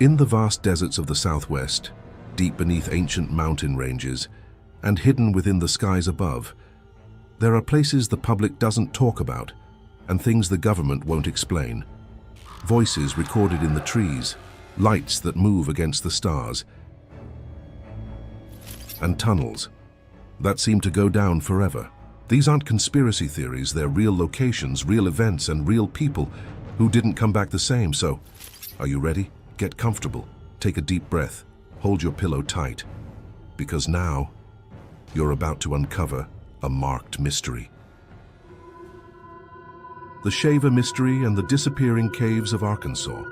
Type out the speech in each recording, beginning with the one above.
In the vast deserts of the Southwest, deep beneath ancient mountain ranges, and hidden within the skies above, there are places the public doesn't talk about and things the government won't explain. Voices recorded in the trees, lights that move against the stars, and tunnels that seem to go down forever. These aren't conspiracy theories, they're real locations, real events, and real people who didn't come back the same. So, are you ready? Get comfortable, take a deep breath, hold your pillow tight, because now you're about to uncover a marked mystery. The Shaver Mystery and the Disappearing Caves of Arkansas.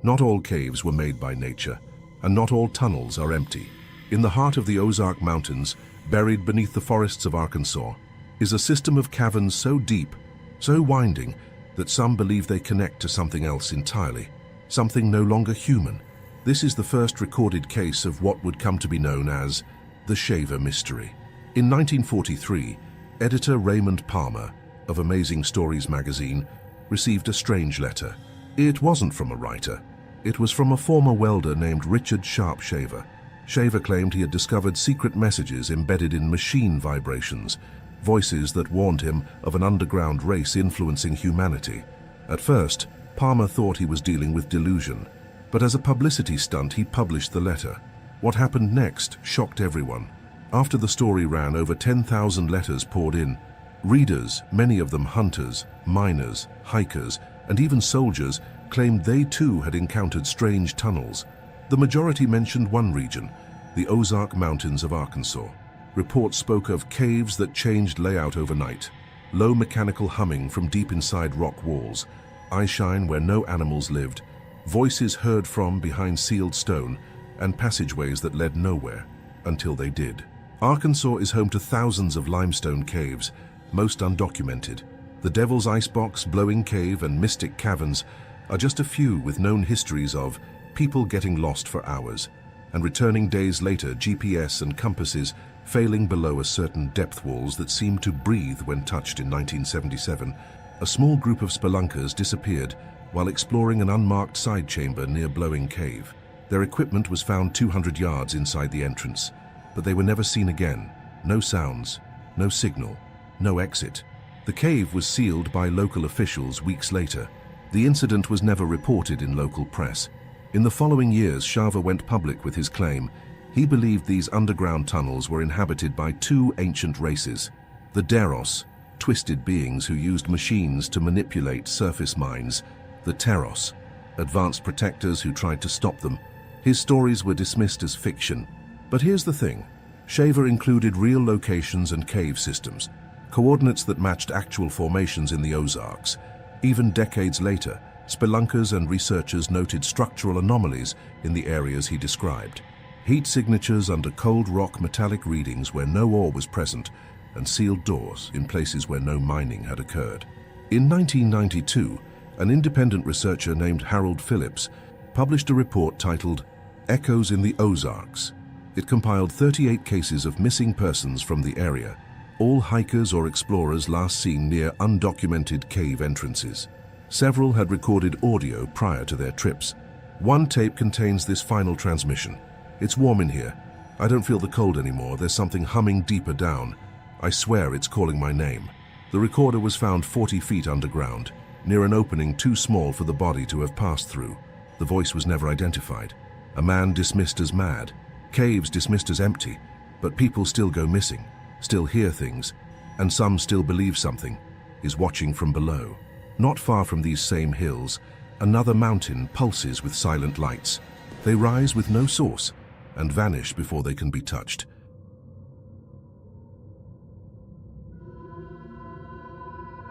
Not all caves were made by nature, and not all tunnels are empty. In the heart of the Ozark Mountains, buried beneath the forests of Arkansas, is a system of caverns so deep, so winding, that some believe they connect to something else entirely, something no longer human. This is the first recorded case of what would come to be known as the Shaver Mystery. In 1943, editor Raymond Palmer of Amazing Stories magazine received a strange letter. It wasn't from a writer. It was from a former welder named Richard Sharp Shaver. Shaver claimed he had discovered secret messages embedded in machine vibrations, voices that warned him of an underground race influencing humanity. At first, Palmer thought he was dealing with delusion, but as a publicity stunt he published the letter. What happened next shocked everyone. After the story ran, over 10,000 letters poured in. Readers, many of them hunters, miners, hikers, and even soldiers, claimed they too had encountered strange tunnels. The majority mentioned one region, the Ozark Mountains of Arkansas. Reports spoke of caves that changed layout overnight, low mechanical humming from deep inside rock walls, eyeshine where no animals lived, voices heard from behind sealed stone, and passageways that led nowhere, until they did. Arkansas is home to thousands of limestone caves, most undocumented. The Devil's Icebox, Blowing Cave, and Mystic Caverns are just a few with known histories of people getting lost for hours and returning days later, GPS and compasses failing below a certain depth walls that seemed to breathe when touched in 1977. A small group of spelunkers disappeared while exploring an unmarked side chamber near Blowing Cave. Their equipment was found 200 yards inside the entrance, but they were never seen again. No sounds, no signal, no exit. The cave was sealed by local officials weeks later. The incident was never reported in local press. In the following years, Shaver went public with his claim. He believed these underground tunnels were inhabited by two ancient races, the Deros, twisted beings who used machines to manipulate surface mines, the Teros, advanced protectors who tried to stop them. His stories were dismissed as fiction. But here's the thing, Shaver included real locations and cave systems, coordinates that matched actual formations in the Ozarks. Even decades later, spelunkers and researchers noted structural anomalies in the areas he described. Heat signatures under cold rock, metallic readings where no ore was present, and sealed doors in places where no mining had occurred. In 1992, an independent researcher named Harold Phillips published a report titled Echoes in the Ozarks. It compiled 38 cases of missing persons from the area, all hikers or explorers last seen near undocumented cave entrances. Several had recorded audio prior to their trips. One tape contains this final transmission. "It's warm in here. I don't feel the cold anymore. There's something humming deeper down. I swear it's calling my name." The recorder was found 40 feet underground, near an opening too small for the body to have passed through. The voice was never identified. A man dismissed as mad. Caves dismissed as empty. But people still go missing, still hear things, and some still believe something is watching from below. Not far from these same hills, another mountain pulses with silent lights. They rise with no source and vanish before they can be touched.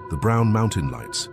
The Brown Mountain Lights.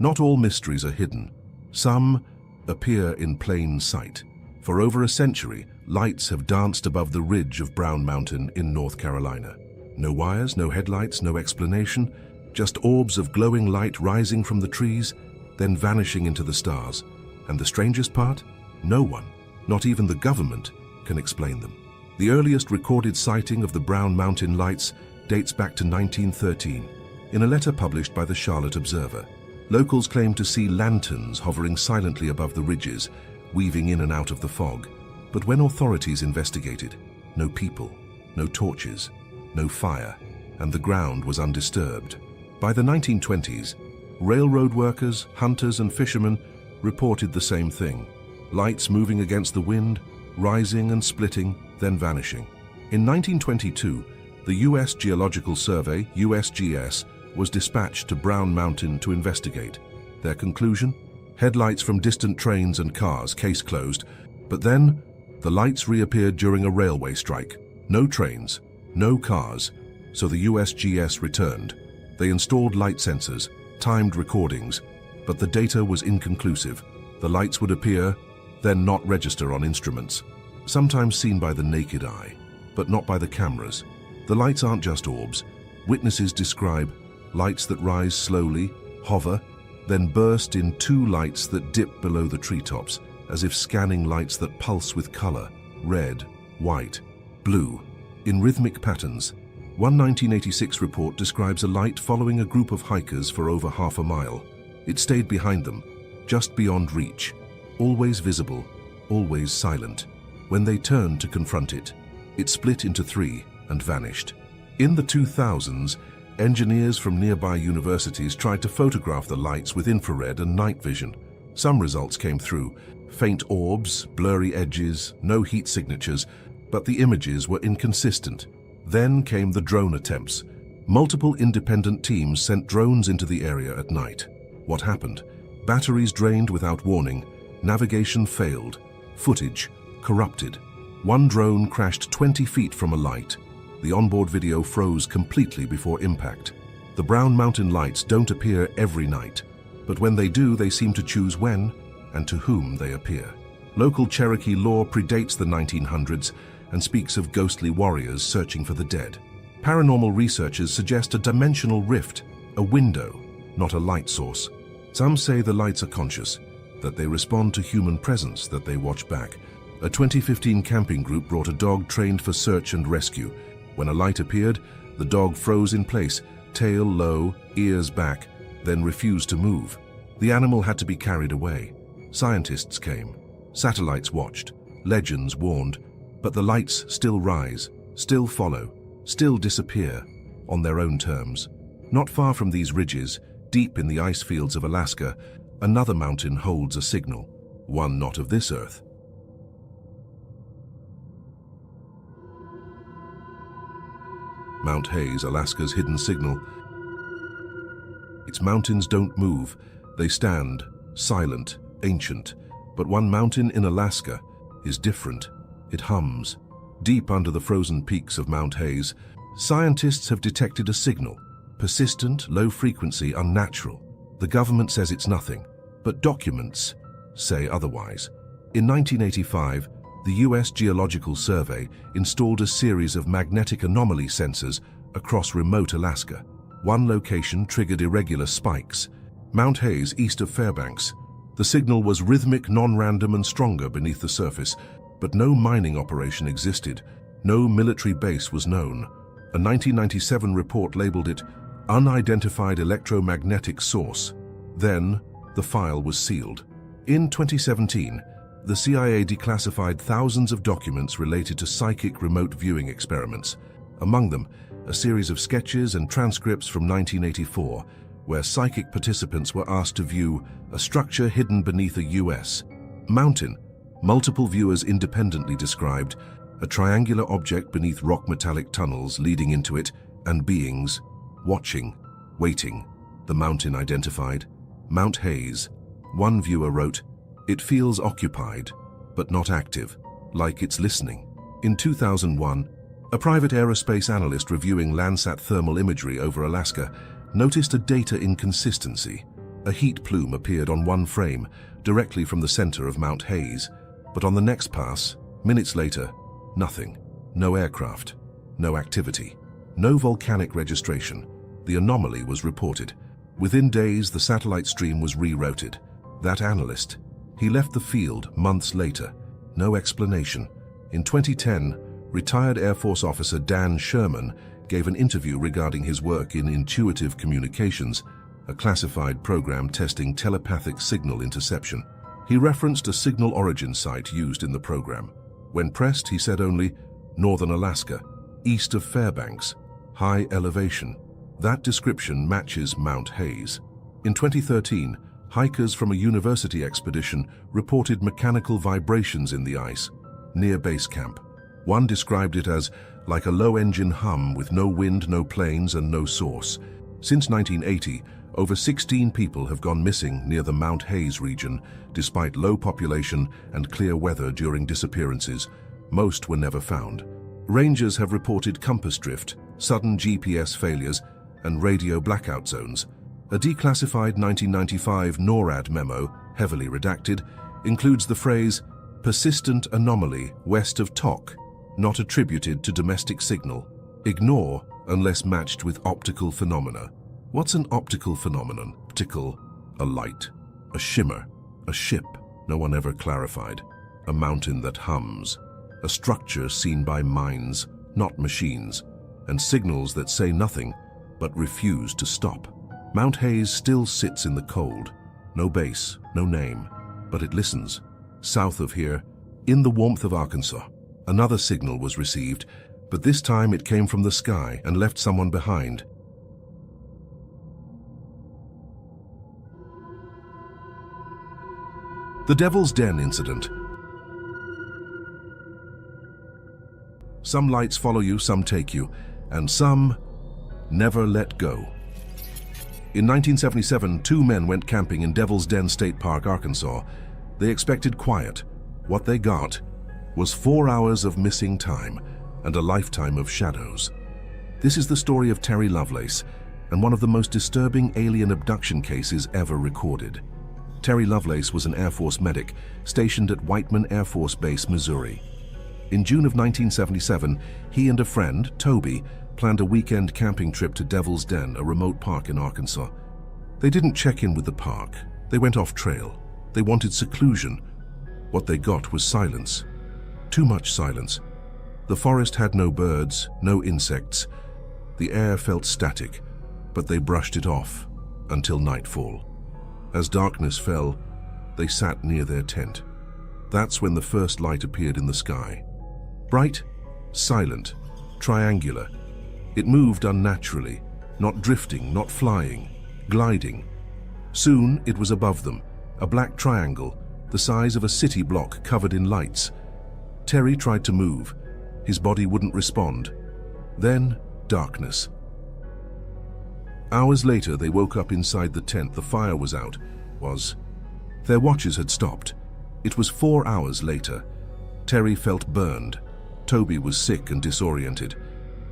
Not all mysteries are hidden. Some appear in plain sight. For over a century, lights have danced above the ridge of Brown Mountain in North Carolina. No wires, no headlights, no explanation, just orbs of glowing light rising from the trees, then vanishing into the stars. And the strangest part? No one, not even the government, can explain them. The earliest recorded sighting of the Brown Mountain Lights dates back to 1913. In a letter published by the Charlotte Observer, locals claim to see lanterns hovering silently above the ridges, weaving in and out of the fog. But when authorities investigated, no people, no torches, no fire, and the ground was undisturbed. By the 1920s, railroad workers, hunters, and fishermen reported the same thing. Lights moving against the wind, rising and splitting, then vanishing. In 1922, the U.S. Geological Survey, USGS, was dispatched to Brown Mountain to investigate. Their conclusion? Headlights from distant trains and cars, case closed. But then, the lights reappeared during a railway strike. No trains, no cars, so the USGS returned. They installed light sensors, timed recordings, but the data was inconclusive. The lights would appear, then not register on instruments. Sometimes seen by the naked eye, but not by the cameras. The lights aren't just orbs. Witnesses describe lights that rise slowly, hover, then burst in two lights that dip below the treetops, as if scanning lights that pulse with color, red, white, blue, in rhythmic patterns. One 1986 report describes a light following a group of hikers for over half a mile. It stayed behind them, just beyond reach, always visible, always silent. When they turned to confront it, it split into three and vanished. In the 2000s, engineers from nearby universities tried to photograph the lights with infrared and night vision. Some results came through: faint orbs, blurry edges, no heat signatures, but the images were inconsistent. Then came the drone attempts. Multiple independent teams sent drones into the area at night. What happened? Batteries drained without warning, navigation failed, footage corrupted. One drone crashed 20 feet from a light. The onboard video froze completely before impact. The Brown Mountain lights don't appear every night, but when they do, they seem to choose when and to whom they appear. Local Cherokee lore predates the 1900s and speaks of ghostly warriors searching for the dead. Paranormal researchers suggest a dimensional rift, a window, not a light source. Some say the lights are conscious, that they respond to human presence, that they watch back. A 2015 camping group brought a dog trained for search and rescue. When a light appeared, the dog froze in place, tail low, ears back, then refused to move. The animal had to be carried away. Scientists came. Satellites watched. Legends warned. But the lights still rise, still follow, still disappear, on their own terms. Not far from these ridges, deep in the ice fields of Alaska, another mountain holds a signal, one not of this earth. Mount Hayes, Alaska's hidden signal. Its mountains don't move. They stand, silent, ancient. But one mountain in Alaska is different. It hums. Deep under the frozen peaks of Mount Hayes, scientists have detected a signal. Persistent, low-frequency, unnatural. The government says it's nothing, but documents say otherwise. In 1985, the U.S. Geological Survey installed a series of magnetic anomaly sensors across remote Alaska. One location triggered irregular spikes. Mount Hayes, east of Fairbanks. The signal was rhythmic, non-random, and stronger beneath the surface, but no mining operation existed. No military base was known. A 1997 report labeled it Unidentified Electromagnetic Source. Then, the file was sealed. In 2017, the CIA declassified thousands of documents related to psychic remote viewing experiments. Among them, a series of sketches and transcripts from 1984, where psychic participants were asked to view a structure hidden beneath a U.S. mountain. Multiple viewers independently described a triangular object beneath rock metallic tunnels leading into it, and beings watching, waiting. The mountain identified Mount Hayes. One viewer wrote, "It feels occupied, but not active, like it's listening." In 2001, a private aerospace analyst reviewing Landsat thermal imagery over Alaska noticed a data inconsistency. A heat plume appeared on one frame, directly from the center of Mount Hayes, but on the next pass, minutes later, nothing. No aircraft, no activity, no volcanic registration. The anomaly was reported. Within days, the satellite stream was rerouted. That analyst, he left the field months later. No explanation. In 2010, retired Air Force officer Dan Sherman gave an interview regarding his work in intuitive communications, a classified program testing telepathic signal interception. He referenced a signal origin site used in the program. When pressed, he said only, "Northern Alaska, east of Fairbanks, high elevation." That description matches Mount Hayes. In 2013, hikers from a university expedition reported mechanical vibrations in the ice near base camp. One described it as like a low-engine hum with no wind, no planes, and no source. Since 1980, over 16 people have gone missing near the Mount Hayes region, despite low population and clear weather during disappearances. Most were never found. Rangers have reported compass drift, sudden GPS failures, and radio blackout zones. A declassified 1995 NORAD memo, heavily redacted, includes the phrase, "persistent anomaly west of Tok, not attributed to domestic signal. Ignore unless matched with optical phenomena." What's an optical phenomenon? Optical, a light, a shimmer, a ship, no one ever clarified, a mountain that hums, a structure seen by minds, not machines, and signals that say nothing but refuse to stop. Mount Hayes still sits in the cold, no base, no name, but it listens. South of here, in the warmth of Arkansas, another signal was received, but this time it came from the sky and left someone behind. The Devil's Den incident. Some lights follow you, some take you, and some never let go. In 1977, two men went camping in Devil's Den State Park, Arkansas. They expected quiet. What they got was 4 hours of missing time and a lifetime of shadows. This is the story of Terry Lovelace and one of the most disturbing alien abduction cases ever recorded. Terry Lovelace was an Air Force medic stationed at Whiteman Air Force Base, Missouri. In June of 1977, he and a friend, Toby, planned a weekend camping trip to Devil's Den, a remote park in Arkansas. They didn't check in with the park. They went off trail. They wanted seclusion. What they got was silence. Too much silence. The forest had no birds, no insects. The air felt static, but they brushed it off until nightfall. As darkness fell, they sat near their tent. That's when the first light appeared in the sky. Bright, silent, triangular. It moved unnaturally, not drifting, not flying, gliding. Soon it was above them, a black triangle, the size of a city block covered in lights. Terry tried to move. His body wouldn't respond. Then, darkness. Hours later, they woke up inside the tent. The fire was out. Their watches had stopped. It was 4 hours later. Terry felt burned. Toby was sick and disoriented.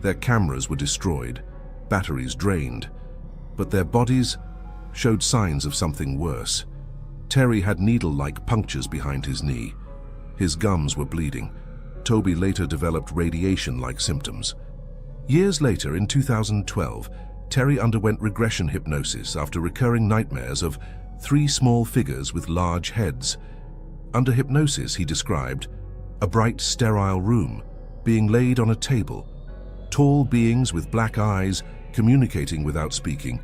Their cameras were destroyed, batteries drained, but their bodies showed signs of something worse. Terry had needle-like punctures behind his knee. His gums were bleeding. Toby later developed radiation-like symptoms. Years later, in 2012, Terry underwent regression hypnosis after recurring nightmares of 3 small figures with large heads. Under hypnosis, he described a bright, sterile room, being laid on a table, tall beings with black eyes communicating without speaking.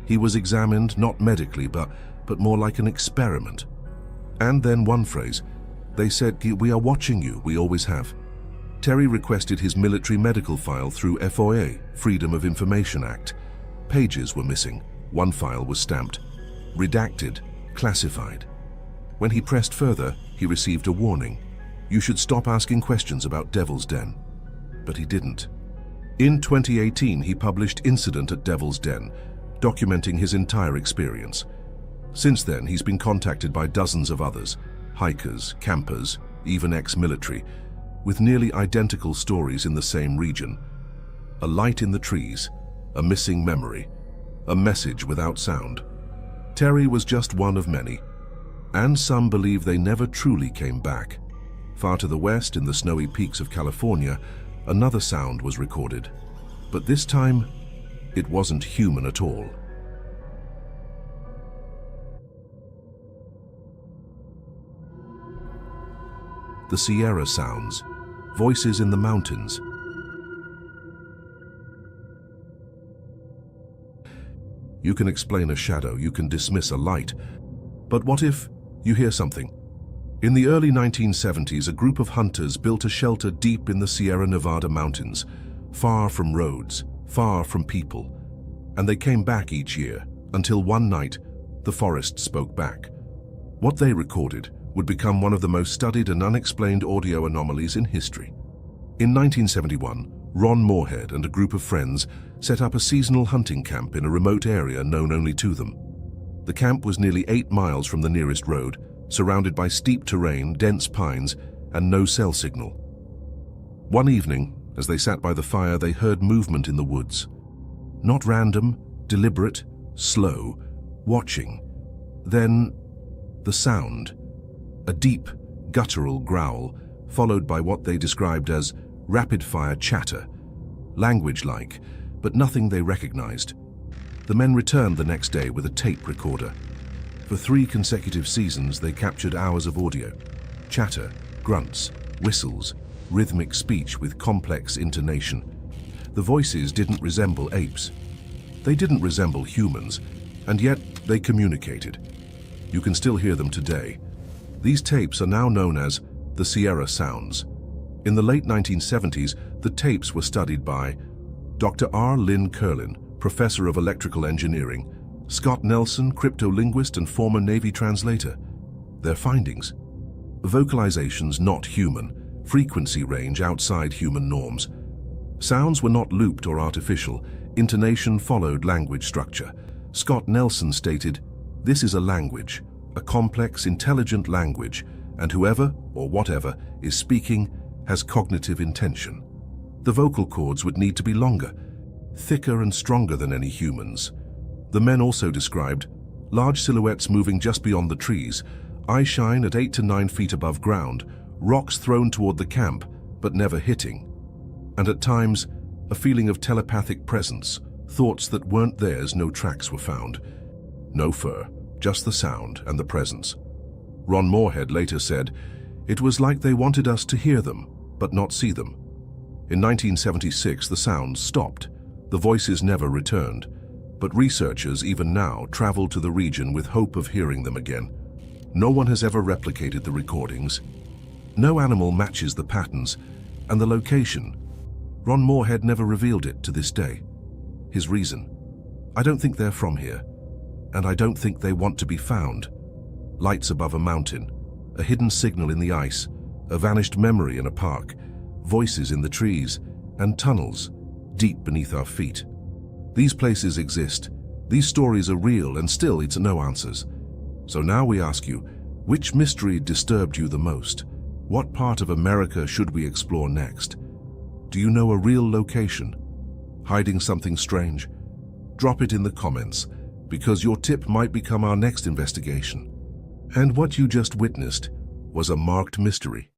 He was examined not medically, but more like an experiment. And then one phrase, they said, "We are watching you, we always have." Terry requested his military medical file through FOIA, Freedom of Information Act. Pages were missing. One file was stamped, redacted, classified. When he pressed further, he received a warning. You should stop asking questions about Devil's Den. But he didn't. In 2018, he published Incident at Devil's Den, documenting his entire experience. Since then, he's been contacted by dozens of others, hikers, campers, even ex-military, with nearly identical stories in the same region. A light in the trees, a missing memory, a message without sound. Terry was just one of many, and some believe they never truly came back. Far to the west, in the snowy peaks of California, another sound was recorded. But this time, it wasn't human at all. The Sierra sounds, voices in the mountains. You can explain a shadow, you can dismiss a light. But what if you hear something? In the early 1970s, a group of hunters built a shelter deep in the Sierra Nevada mountains, far from roads, far from people. And they came back each year, until one night, the forest spoke back. What they recorded would become one of the most studied and unexplained audio anomalies in history. In 1971, Ron Moorhead and a group of friends set up a seasonal hunting camp in a remote area known only to them. The camp was nearly 8 miles from the nearest road, surrounded by steep terrain, dense pines, and no cell signal. One evening, as they sat by the fire, they heard movement in the woods. Not random, deliberate, slow, watching. Then, the sound. A deep, guttural growl, followed by what they described as rapid-fire chatter, language-like, but nothing they recognized. The men returned the next day with a tape recorder. For 3 consecutive seasons, they captured hours of audio, chatter, grunts, whistles, rhythmic speech with complex intonation. The voices didn't resemble apes. They didn't resemble humans, and yet they communicated. You can still hear them today. These tapes are now known as the Sierra Sounds. In the late 1970s, the tapes were studied by Dr. R. Lynn Curlin, professor of electrical engineering, Scott Nelson, cryptolinguist and former Navy translator. Their findings: vocalizations not human, frequency range outside human norms. Sounds were not looped or artificial, intonation followed language structure. Scott Nelson stated, "This is a language, a complex, intelligent language, and whoever or whatever is speaking has cognitive intention." The vocal cords would need to be longer, thicker and stronger than any humans. The men also described large silhouettes moving just beyond the trees, eyeshine at 8 to 9 feet above ground, rocks thrown toward the camp but never hitting, and at times a feeling of telepathic presence, thoughts that weren't theirs. No tracks were found. No fur, just the sound and the presence. Ron Moorhead later said, "It was like they wanted us to hear them, but not see them." In 1976, the sounds stopped. The voices never returned, but researchers even now travel to the region with hope of hearing them again. No one has ever replicated the recordings. No animal matches the patterns, and the location. Ron Moorhead never revealed it to this day. His reason: "I don't think they're from here, and I don't think they want to be found." Lights above a mountain, a hidden signal in the ice, a vanished memory in a park, voices in the trees, and tunnels deep beneath our feet. These places exist. These stories are real, and still it's no answers. So now we ask you, which mystery disturbed you the most? What part of America should we explore next? Do you know a real location? Hiding something strange? Drop it in the comments, because your tip might become our next investigation. And what you just witnessed was a marked mystery.